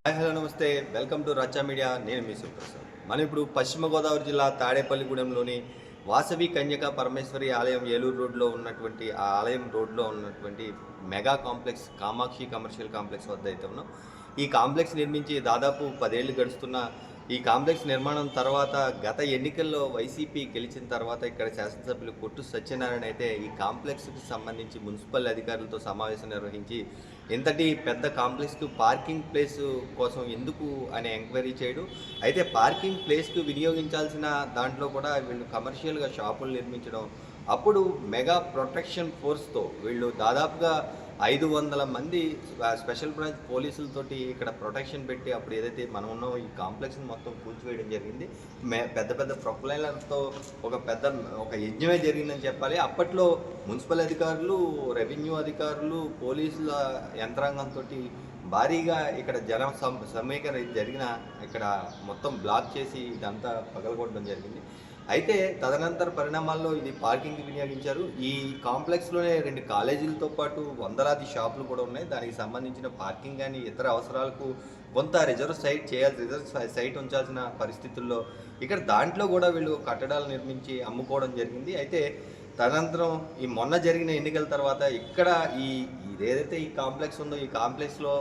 Hi hello నమస్తే welcome to రచ్చా media. నేను మీ సుప్రసాద్. మనం ఇప్పుడు పశ్చిమ గోదావరి జిల్లా తాడేపల్లిగూడెంలోని వాసవి కన్యకా పరమేశ్వరి ఆలయం ఏలూరు రోడ్లో ఉన్నటువంటి ఆ ఆలయం రోడ్లో ఉన్నటువంటి mega complex Kamakshi commercial complex వద్ద అయితే ఉన్నాం. ఈ కాంప్లెక్స్ నిర్మించి దాదాపు 10 ఏళ్ళు గడుస్తున్న ఈ కాంప్లెక్స్ నిర్మాణం తర్వాత గత ఎన్నికల్లో వైసీపీ గెలిచిన తర్వాత ఇక్కడ శాసనసభ్యులు కొట్టు సత్యనారాయణ అయితే ఈ కాంప్లెక్స్కి సంబంధించి మున్సిపల్ అధికారులతో సమావేశం నిర్వహించి ఇంతటి పెద్ద కాంప్లెక్స్కు పార్కింగ్ ప్లేస్ కోసం ఎందుకు అనే ఎంక్వైరీ చేయడం, అయితే పార్కింగ్ ప్లేస్కు వినియోగించాల్సిన దాంట్లో కూడా వీళ్ళు కమర్షియల్గా షాపులు నిర్మించడం, అప్పుడు మెగా ప్రొటెక్షన్ ఫోర్స్తో వీళ్ళు దాదాపుగా 500 మంది స్పెషల్ బ్రాంచ్ పోలీసులతోటి ఇక్కడ ప్రొటెక్షన్ పెట్టి అప్పుడు ఏదైతే మనం ఉన్నామో ఈ కాంప్లెక్స్ని మొత్తం కూల్చివేయడం జరిగింది. పెద్ద పెద్ద ప్రొక్లైనర్తో ఒక యజ్ఞమే జరిగిందని చెప్పాలి. అప్పట్లో మున్సిపల్ అధికారులు, రెవెన్యూ అధికారులు, పోలీసుల యంత్రాంగంతో భారీగా ఇక్కడ సమీకరణ జరిగిన ఇక్కడ మొత్తం బ్లాక్ చేసి ఇదంతా పగలగొట్టడం జరిగింది. అయితే తదనంతర పరిణామాల్లో ఇది పార్కింగ్కి వినియోగించారు. ఈ కాంప్లెక్స్లోనే 2 కాలేజీలతో పాటు వందలాది షాపులు కూడా ఉన్నాయి. దానికి సంబంధించిన పార్కింగ్ కానీ ఇతర అవసరాలకు కొంత రిజర్వ్ సైట్ ఉంచాల్సిన పరిస్థితుల్లో ఇక్కడ దాంట్లో కూడా వీళ్ళు కట్టడాలు నిర్మించి అమ్ముకోవడం జరిగింది. అయితే తదనంతరం ఈ మొన్న జరిగిన ఎన్నికల తర్వాత ఇక్కడ ఇదేదైతే ఈ కాంప్లెక్స్ ఉందో ఈ కాంప్లెక్స్లో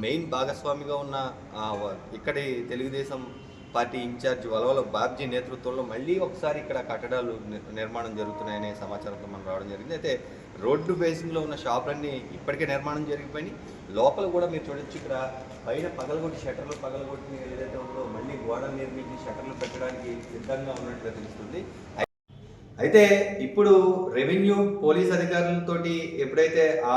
మెయిన్ భాగస్వామిగా ఉన్న ఇక్కడి తెలుగుదేశం పార్టీ ఇన్ఛార్జ్ వలవల బాబ్జీ నేతృత్వంలో మళ్ళీ ఒకసారి ఇక్కడ కట్టడాలు నిర్మాణం జరుగుతున్నాయనే సమాచారంతో మనం రావడం జరిగింది. అయితే రోడ్డు బేసింగ్లో ఉన్న షాపులన్నీ ఇప్పటికే నిర్మాణం జరిగిపోయి లోపల కూడా మీరు చూడొచ్చు. ఇక్కడ పైన షట్టర్లు పగలగొట్టి ఏదైతే ఉందో మళ్ళీ గోడలు నిర్మించి షట్టర్లు పెట్టడానికి సిద్ధంగా ఉన్నట్టుగా తెలుస్తుంది. అయితే ఇప్పుడు రెవెన్యూ పోలీస్ అధికారులతోటి ఎప్పుడైతే ఆ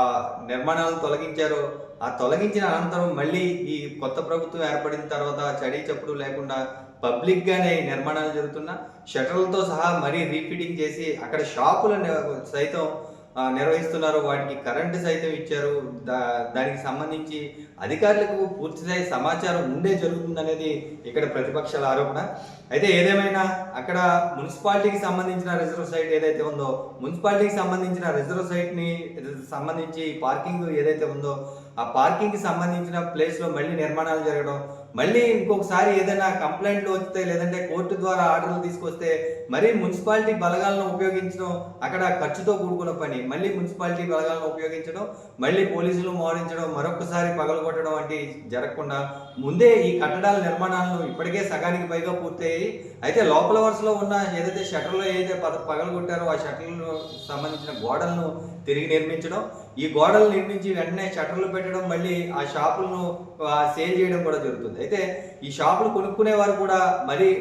నిర్మాణాలను తొలగించారో ఆ తొలగించిన అనంతరం మళ్ళీ ఈ కొత్త ప్రభుత్వం ఏర్పడిన తర్వాత చడీ చప్పుడు లేకుండా పబ్లిక్గానే నిర్మాణాలు జరుగుతున్న షట్టర్లతో సహా మరీ రీఫిటింగ్ చేసి అక్కడ షాపులు సైతం నిర్వహిస్తున్నారు. వాటికి కరెంటు సైతం ఇచ్చారు. దానికి సంబంధించి అధికారులకు పూర్తిస్థాయి సమాచారం ఉండే జరుగుతుందనేది ఇక్కడ ప్రతిపక్షాల ఆరోపణ. అయితే ఏదేమైనా అక్కడ మున్సిపాలిటీకి సంబంధించిన రిజర్వ్ సైట్ ఏదైతే ఉందో మున్సిపాలిటీకి సంబంధించిన రిజర్వ్ సైట్ని సంబంధించి పార్కింగ్ ఏదైతే ఉందో ఆ పార్కింగ్కి సంబంధించిన ప్లేస్లో మళ్ళీ నిర్మాణాలు జరగడం, మళ్ళీ ఇంకొకసారి ఏదైనా కంప్లైంట్లు వస్తే లేదంటే కోర్టు ద్వారా ఆర్డర్లు తీసుకొస్తే మరీ మున్సిపాలిటీ బలగాలను ఉపయోగించడం అక్కడ ఖర్చుతో కూడుకున్న పని. మళ్ళీ మున్సిపాలిటీ బలగాలను ఉపయోగించడం, మళ్ళీ పోలీసులు మోహరించడం, మరొకసారి పగలగొట్టడం వంటి జరగకుండా ముందే ఈ కట్టడాల నిర్మాణాలను ఇప్పటికే సగానికి పైగా పూర్తయ్యాయి. అయితే లోపల వరుసలో ఉన్న ఏదైతే షట్టర్లు ఏదైతే పగలగొట్టారో ఆ షట్టర్లకు సంబంధించిన గోడలను తిరిగి నిర్మించడం, ఈ గోడలు నిర్మించి వెంటనే షట్టర్లు పెట్టడం, మళ్ళీ ఆ షాపులను సేల్ చేయడం కూడా జరుగుతుంది. అయితే ఈ షాపులు కొనుక్కునే వారు కూడా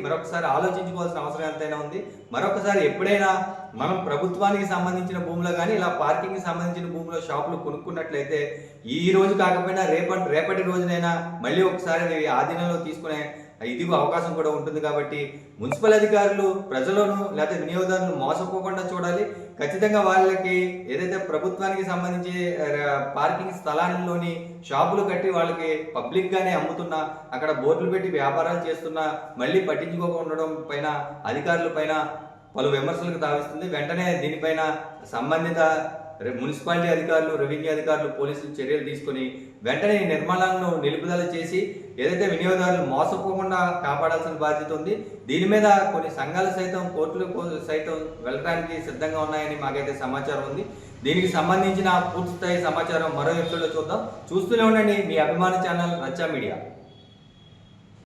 మరొకసారి ఆలోచించుకోవాల్సిన అవసరం ఎంతైనా ఉంది. మరొకసారి ఎప్పుడైనా మనం ప్రభుత్వానికి సంబంధించిన భూములో కానీ ఇలా పార్కింగ్కి సంబంధించిన భూమిలో షాపులు కొనుక్కున్నట్లయితే ఈ రోజు కాకపోయినా రేపటి రోజునైనా మళ్ళీ ఒకసారి ఆధీనంలో తీసుకునే ఇదిగో అవకాశం కూడా ఉంటుంది. కాబట్టి మున్సిపల్ అధికారులు ప్రజలను లేకపోతే వినియోగదారులను మోసపోకుండా చూడాలి. ఖచ్చితంగా వాళ్ళకి ఏదైతే ప్రభుత్వానికి సంబంధించి పార్కింగ్ స్థలాల్లోని షాపులు కట్టి వాళ్ళకి పబ్లిక్గానే అమ్ముతున్నా అక్కడ బోర్డులు పెట్టి వ్యాపారాలు చేస్తున్నా మళ్ళీ పట్టించుకోకుండా ఉండడం పైన అధికారుల పైన పలు విమర్శలకు తావిస్తుంది. వెంటనే దీనిపైన సంబంధిత మున్సిపాలిటీ అధికారులు, రెవెన్యూ అధికారులు, పోలీసులు చర్యలు తీసుకుని వెంటనే ఈ నిర్మాణాలను నిలుపుదల చేసి ఏదైతే వినియోగదారులు మోసపోకుండా కాపాడాల్సిన బాధ్యత ఉంది. దీని మీద కొన్ని సంఘాలు సైతం కోర్టులకు సైతం వెళ్ళడానికి సిద్ధంగా ఉన్నాయని మాకైతే సమాచారం ఉంది. దీనికి సంబంధించిన పూర్తిస్థాయి సమాచారం మరో ఎపిసోడ్లో చూద్దాం. చూస్తూనే ఉండండి మీ అభిమాన ఛానల్ రచ్చా మీడియా.